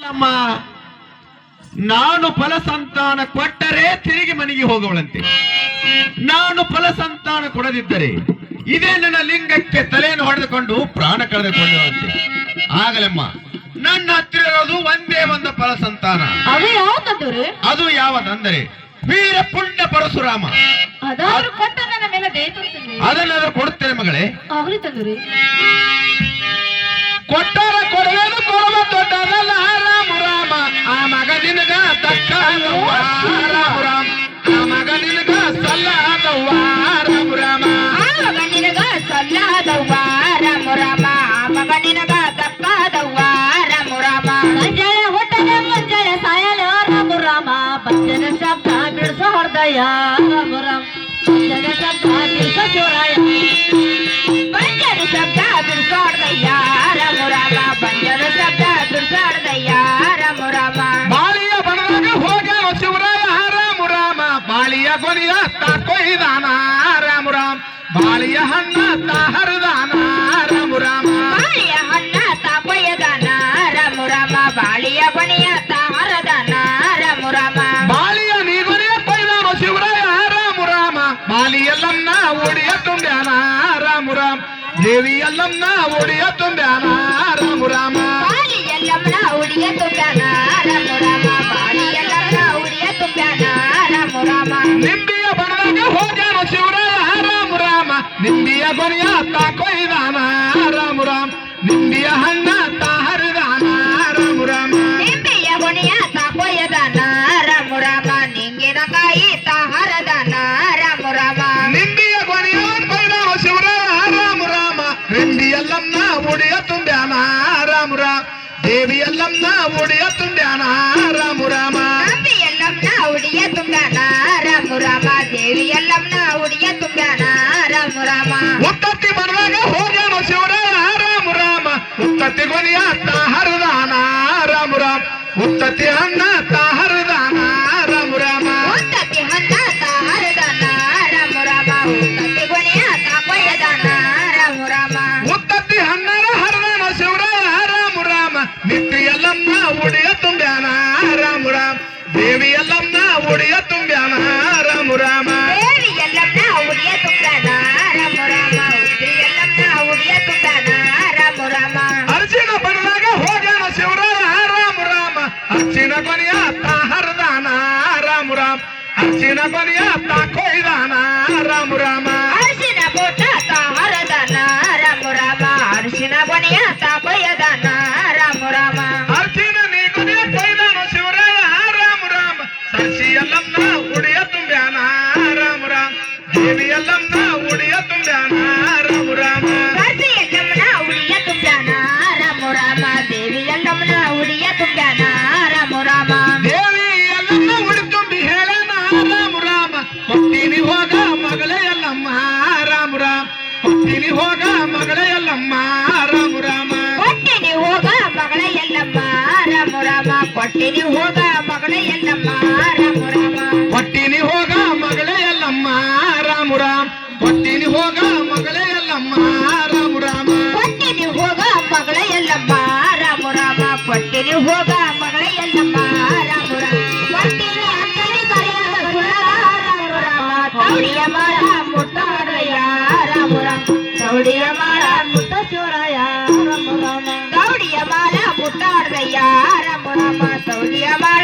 ಅಮ್ಮ ನಾನು ಫಲ ಸಂತಾನ ಕೊಟ್ಟರೆ ತಿರುಗಿ ಮನೆಗೆ ಹೋಗುವಳಂತೆ. ನಾನು ಫಲ ಸಂತಾನ ಕೊಡದಿದ್ದರೆ ಇದೇ ನನ್ನ ಲಿಂಗಕ್ಕೆ ತಲೆಯನ್ನು ಹೊಡೆದುಕೊಂಡು ಪ್ರಾಣ ಕಳೆದುಕೊಳ್ಳುವಂತೆ. ಆಗಲಮ್ಮ ನನ್ನ ಹತ್ತಿರ ಇರೋದು ಒಂದೇ ಒಂದು ಫಲ ಸಂತಾನ. ಅದು ಯಾವುದಂದರೆ ವೀರ ಪುಣ್ಯ ಪರಶುರಾಮ. ಅದನ್ನಾದ್ರೂ ಕೊಡುತ್ತೇನೆ ಮಗಳೇ. ಕೊಟ್ಟಾರ ಕೊಡಲೇನು ಕೊಡಲು ದೊಡ್ಡದಲ್ಲ ರಾಮ ರಾಮ. ಆ ಮಗ ನಿನಗ ತಕ್ಕ ರಾಮ ರಾಮ. ಆ ಮಗ ನಿನಗ ಸಲ್ಲದವ್ವ ರಾಮ ರಾಮ. ಆ ಮಗ ನಿನಗ ಸಲ್ಲದವ್ವ ರಾಮ ರಾಮ. ಆ ಮಗ ನಿನಗ ತಕ್ಕದವ್ವ ರಾಮ ರಾಮ. ಮಂಜಳ ಹುಟ್ಟದ ಮಂಜಳ ಸಾಯಲ ರಾಮ ರಾಮ. ಪಂಚನ ಶಬ್ದ ಬಿಡಿಸೋ ಹೃದಯ ರಾಮ ರಾಮ. ಪಂಚನ ಶಬ್ದ ಬಿಡಿಸೋ ಚೋರಾಯ. ಪಂಚನ ಶಬ್ದ ಬಿಡಿಸೋ ಹೃದಯ ರಾಮ ರಾಮ. ಪಂಚನ ಶಬ್ದ ಬಿಡಿಸೋ ಹೃದಯ ರಾಮ ರಾಮ. ಬಾಳಿಯ ಬಣದಾಗ ಹೋಗ ಶಿವರಾಯ ರಾಮ ರಾಮ. ಬಾಳಿಯ ಕೊನೆಯ ತಾಕೊಯ್ದಾನ ರಾಮ ರಾಮ. ಬಾಳಿಯ ಹಣ್ಣ ತಾಹರದಾನ ರಾಮ ರಾಮ. ಬಾಳಿಯ ಹಣ್ಣ ತಾಕೊಯ್ದಾನ ರಾಮ ರಾಮ. ಬಾಳಿಯ ಕೊನೆಯ ತಾಹರದಾನ ರಾಮ ರಾಮ. ಬಾಳಿಯ ನೀಗೊನೆಯ ಕೊಯ್ದಾನ ಶಿವರಾಯ ರಾಮ ರಾಮ. ಬಾಲಿಯಲ್ಲನ್ನ ಒಡಿಯ ತುಂಬ್ಯಾನ ರಾಮ ರಾಮ. ದೇವಿಯಲ್ಲನ್ನ ಒಡಿಯ ತುಂಬ್ಯಾನ ರಾಮ ರಾಮ. ಬಾಳಿಯಲ್ಲಮ್ಮನ ಉಡಿಯ ತುಂಬ್ಯಾನ ರಾಮ ರಾಮ. ಬಾಳಿಯಲ್ಲಮ್ಮನ ಉಡಿಯ ತುಂಬ್ಯಾನ ರಾಮ ರಾಮ. ನಿಂಬಿಯ ಬಣದಾಗ ಹೋಗ್ಯಾನ ಶಿವರಾಯ ರಾಮ ರಾಮ. ನಿಂಬಿಯ ಕೊನೆಯ ತಾಕೊಯ್ದಾನ ರಾಮ ರಾಮ. ನಿಂಬಿಯ ಹಣ್ಣ ತಾಹರಿದಾನ ರಾಮ ರಾಮ. ನಿಂಬೆಯ ಕೊನೆಯ ತಾಕೊಯ್ದಾನ ರಾಮ ರಾಮ. ನಿಂಗಿನಕಾಯಿ ತಾಹರದಾನ ರಾಮ ರಾಮ. ನಿಂಬಿಯ ಕೊನೆಯ ಕೊಯ್ದಾನ ಶಿವರಾಯ ರಾಮ ರಾಮ. ನಿಂಬಿಯಲ್ಲನ್ನ ಒಡಿಯ ತುಂಬ್ಯಾನ ರಾಮ ರಾಮ. ದೇವಿಯಲ್ಲನ್ನ ಒಡಿಯ ತುಂಬ್ಯಾನ ರಾಮ ರಾಮ. ನಿಂಬೆಯಲ್ಲಮ್ಮನ ಉಡಿಯ ತುಂಬ್ಯಾನ ರಾಮ ರಾಮ. ದೇವಿಯಲ್ಲಮ್ಮನ ಉಡಿಯ ತುಂಬ್ಯಾನ ರಾಮ ರಾಮ. ಉತ್ತತ್ತಿ ಬಣದಾಗ ಹೋಗ್ಯಾನ ಶಿವರಾಯ ರಾಮ ರಾಮ. ಉತ್ತತ್ತಿ ಕೊನೆಯ ತಾಹರದಾನ ರಾಮ ರಾಮ. ಉತ್ತತ್ತಿ ಹಣ್ಣ ತಾಹರದಾನ ರಾಮ ರಾಮ. ಉತ್ತತ್ತಿ ಹಣ್ಣ ತಾಹರದಾನ ರಾಮ ರಾಮ. ಉತ್ತತ್ತಿ ಕೊನೆಯ ತಾಕೊಯ್ದಾನ ರಾಮ ರಾಮ. ಉತ್ತತ್ತಿ ಹಣ್ಣರ ಹರದಾನ ಶಿವರಾಯ ರಾಮ ರಾಮ. ನಿತ್ಯಲ್ಲಮ್ಮ ಒಡಿಯ ತುಂಬ್ಯಾನ ರಾಮ ರಾಮ. ದೇವಿಯಲ್ಲಮ್ಮ ಒಡಿಯ ತುಂಬ್ಯಾನ ರಾಮ ರಾಮ. ದೇವಿಯಲ್ಲಮ್ಮನ ಉಡಿಯ ತುಂಬ್ಯಾನ ರಾಮ ರಾಮ. ಉದ್ರಿಯಲ್ಲಮ್ಮನ ಉಡಿಯ ತುಂಬ್ಯಾನ ರಾಮ ರಾಮ. ಅರ್ಜಿನ ಬಣದಾಗ ಹೋಗ್ಯಾನ ಶಿವರಾಯ ರಾಮ ರಾಮ. ಅರ್ಜಿನ ಕೊನೆಯ ತಾಹರದಾನ ರಾಮ ರಾಮ. ಅರ್ಜಿನ ಕೊನೆಯ ತಾಕೊಯ್ದಾನ ರಾಮ ರಾಮ. ಅರಿಶಿನ ಬೋಟ ತಾಹರದಾನ ರಾಮ ರಾಮ. ಅರಿಶಿನ ಕೊನೆಯ ತಾಕೊಯ್ದಾನ ರಾಮ ರಾಮ. ಅರ್ಜಿನ ನೀಗುನೆ ಕೊಯ್ದಾನ ಶಿವರಾಯ ರಾಮ ರಾಮ. ಸರ್ಸಿಯಲ್ಲಮ್ಮ ಉಡಿಯ ತುಂಬ್ಯಾನ ರಾಮ ರಾಮ. ದೇವಿಯಲ್ಲಮ್ಮ ಉಡಿಯ ತುಂಬ್ಯಾನ ರಾಮ ರಾಮ. ಸರ್ಸಿಯಲ್ಲಮ್ಮನ ಉಡಿಯ ತುಂಬ್ಯಾನ ರಾಮ ರಾಮ. ದೇವಿಯಲ್ಲಮ್ಮನ ಉಡಿಯ ತುಂಬ್ಯಾನ ರಾಮ ರಾಮ. ದೇವಿಯಲ್ಲಮ್ಮ ಉಡಿ ತುಂಬಿ ಹೇಳನ ರಾಮ ರಾಮ. ಕೊಟ್ಟಿನಿ ಹೋಗ ಮಗಳೇ ಎಲ್ಲಮ್ಮ ರಾಮ ರಾಮ. ಕೊಟ್ಟಿನಿ ಹೋಗ ಮಗಳೇ ಎಲ್ಲಮ್ಮ ರಾಮ ರಾಮ. ಕೊಟ್ಟಿನಿ ಹೋಗ ಮಗಳ ಎಲ್ಲಮ್ಮ ರಾಮ ರಾಮ. ಕೊಟ್ಟಿನಿ ಹೋಗ ಮಗಳ ಎಲ್ಲಮ್ಮ ರಾಮ ರಾಮ. ಕೊಟ್ಟಿನಿ ಹೋಗ ಮಗಳೇ ಎಲ್ಲಮ್ಮ ರಾಮ ರಾಮ. ಕೊಟ್ಟಿನಿ ಹೋಗ ಮಗಳೇ ಎಲ್ಲಮ್ಮ ರಾಮ ರಾಮ. ಕೊಟ್ಟಿನಿ ಹೋಗ ಮಗಳ ಎಲ್ಲಮ್ಮ ರಾಮ ರಾಮ. ಕೊಟ್ಟಿನಿ ಹೋಗ ಮಗಳ ಎಲ್ಲಮ್ಮ ರಾಮ ರಾಮ. ಕೊಟ್ಟಿನಿ ಅಂತಾನೆ ಕರೆಯದ ಸುಳ್ಳರ ರಾಮ ರಾಮ. ತೌಡಿಯ ಮಾರ ಮುಟ್ಟಾಡಯ್ಯ ರಾಮ ರಾಮ. ತೌಡಿಯ ಮಾರ